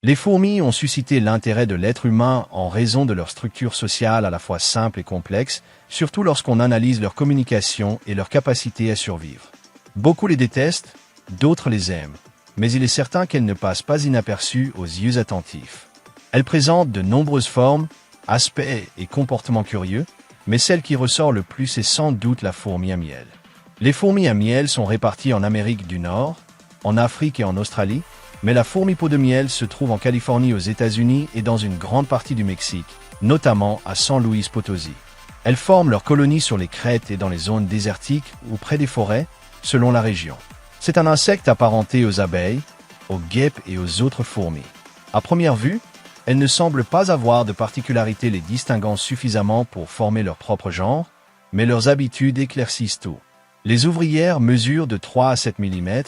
Les fourmis ont suscité l'intérêt de l'être humain en raison de leur structure sociale à la fois simple et complexe, surtout lorsqu'on analyse leur communication et leur capacité à survivre. Beaucoup les détestent, d'autres les aiment, mais il est certain qu'elles ne passent pas inaperçues aux yeux attentifs. Elles présentent de nombreuses formes, aspects et comportements curieux, mais celle qui ressort le plus est sans doute la fourmi à miel. Les fourmis à miel sont réparties en Amérique du Nord, en Afrique et en Australie, mais la fourmi peau de miel se trouve en Californie aux États-Unis et dans une grande partie du Mexique, notamment à San Luis Potosí. Elles forment leurs colonies sur les crêtes et dans les zones désertiques ou près des forêts, selon la région. C'est un insecte apparenté aux abeilles, aux guêpes et aux autres fourmis. À première vue, elles ne semblent pas avoir de particularités les distinguant suffisamment pour former leur propre genre, mais leurs habitudes éclaircissent tout. Les ouvrières mesurent de 3 à 7 mm,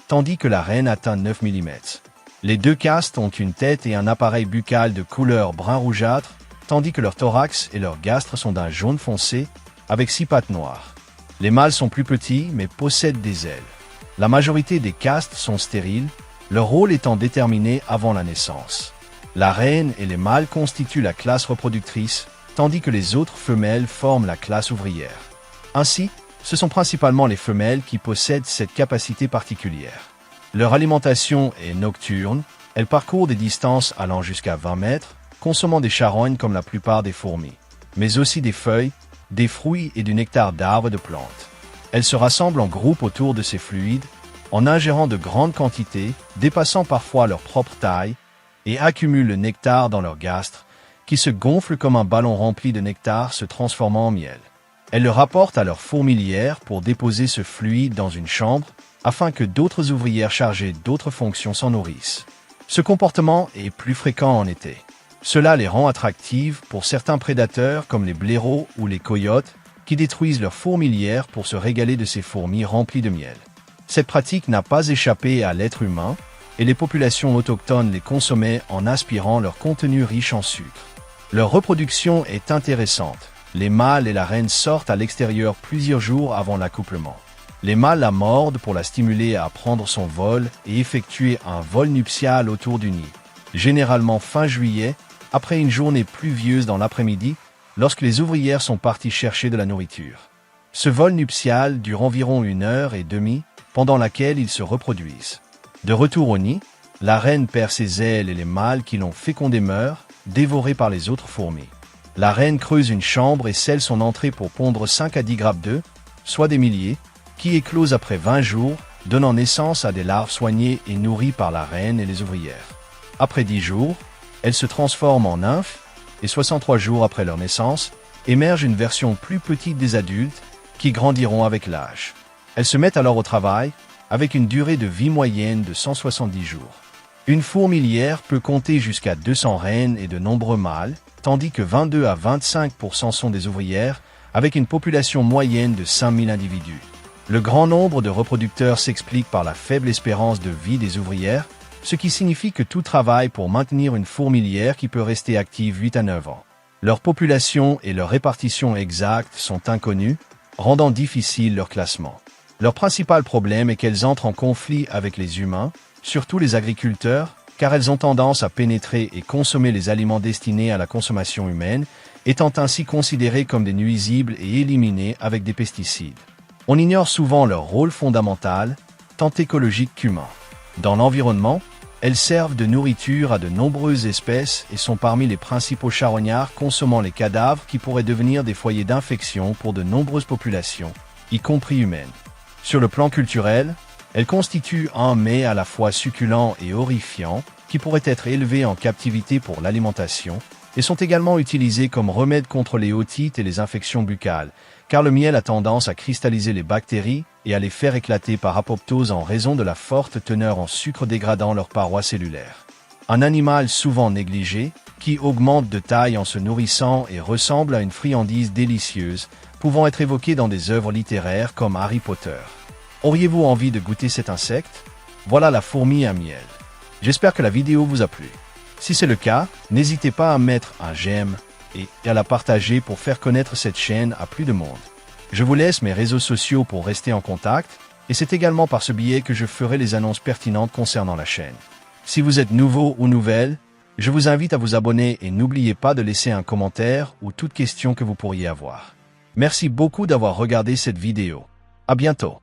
tandis que la reine atteint 9 mm. Les deux castes ont une tête et un appareil buccal de couleur brun rougeâtre, tandis que leur thorax et leur gastre sont d'un jaune foncé, avec 6 pattes noires. Les mâles sont plus petits, mais possèdent des ailes. La majorité des castes sont stériles, leur rôle étant déterminé avant la naissance. La reine et les mâles constituent la classe reproductrice, tandis que les autres femelles forment la classe ouvrière. Ainsi, ce sont principalement les femelles qui possèdent cette capacité particulière. Leur alimentation est nocturne, elles parcourent des distances allant jusqu'à 20 mètres, consommant des charognes comme la plupart des fourmis, mais aussi des feuilles, des fruits et du nectar d'arbres de plantes. Elles se rassemblent en groupe autour de ces fluides, en ingérant de grandes quantités, dépassant parfois leur propre taille, et accumulent le nectar dans leur gastre, qui se gonfle comme un ballon rempli de nectar se transformant en miel. Elles le rapportent à leur fourmilière pour déposer ce fluide dans une chambre, afin que d'autres ouvrières chargées d'autres fonctions s'en nourrissent. Ce comportement est plus fréquent en été. Cela les rend attractives pour certains prédateurs comme les blaireaux ou les coyotes, qui détruisent leur fourmilière pour se régaler de ces fourmis remplies de miel. Cette pratique n'a pas échappé à l'être humain, et les populations autochtones les consommaient en aspirant leur contenu riche en sucre. Leur reproduction est intéressante. Les mâles et la reine sortent à l'extérieur plusieurs jours avant l'accouplement. Les mâles la mordent pour la stimuler à prendre son vol et effectuer un vol nuptial autour du nid, généralement fin juillet, après une journée pluvieuse dans l'après-midi, lorsque les ouvrières sont parties chercher de la nourriture. Ce vol nuptial dure environ 1h30, pendant laquelle ils se reproduisent. De retour au nid, la reine perd ses ailes et les mâles qui l'ont fécondée meurent, dévorés par les autres fourmis. La reine creuse une chambre et scelle son entrée pour pondre 5 à 10 grappes d'œufs, soit des milliers, qui éclosent après 20 jours, donnant naissance à des larves soignées et nourries par la reine et les ouvrières. Après 10 jours, elles se transforment en nymphes, et 63 jours après leur naissance, émerge une version plus petite des adultes, qui grandiront avec l'âge. Elles se mettent alors au travail, avec une durée de vie moyenne de 170 jours. Une fourmilière peut compter jusqu'à 200 reines et de nombreux mâles, tandis que 22 à 25% sont des ouvrières, avec une population moyenne de 5000 individus. Le grand nombre de reproducteurs s'explique par la faible espérance de vie des ouvrières, ce qui signifie que tout travaille pour maintenir une fourmilière qui peut rester active 8 à 9 ans. Leur population et leur répartition exacte sont inconnues, rendant difficile leur classement. Leur principal problème est qu'elles entrent en conflit avec les humains, surtout les agriculteurs, car elles ont tendance à pénétrer et consommer les aliments destinés à la consommation humaine, étant ainsi considérées comme des nuisibles et éliminées avec des pesticides. On ignore souvent leur rôle fondamental, tant écologique qu'humain. Dans l'environnement, elles servent de nourriture à de nombreuses espèces et sont parmi les principaux charognards consommant les cadavres qui pourraient devenir des foyers d'infection pour de nombreuses populations, y compris humaines. Sur le plan culturel, elles constituent un mets à la fois succulent et horrifiant qui pourrait être élevé en captivité pour l'alimentation et sont également utilisées comme remède contre les otites et les infections buccales, car le miel a tendance à cristalliser les bactéries et à les faire éclater par apoptose en raison de la forte teneur en sucre dégradant leurs parois cellulaires. Un animal souvent négligé, qui augmente de taille en se nourrissant et ressemble à une friandise délicieuse, pouvant être évoqué dans des œuvres littéraires comme Harry Potter. Auriez-vous envie de goûter cet insecte? Voilà la fourmi à miel. J'espère que la vidéo vous a plu. Si c'est le cas, n'hésitez pas à mettre un j'aime et à la partager pour faire connaître cette chaîne à plus de monde. Je vous laisse mes réseaux sociaux pour rester en contact, et c'est également par ce biais que je ferai les annonces pertinentes concernant la chaîne. Si vous êtes nouveau ou nouvelle, je vous invite à vous abonner et n'oubliez pas de laisser un commentaire ou toute question que vous pourriez avoir. Merci beaucoup d'avoir regardé cette vidéo. À bientôt.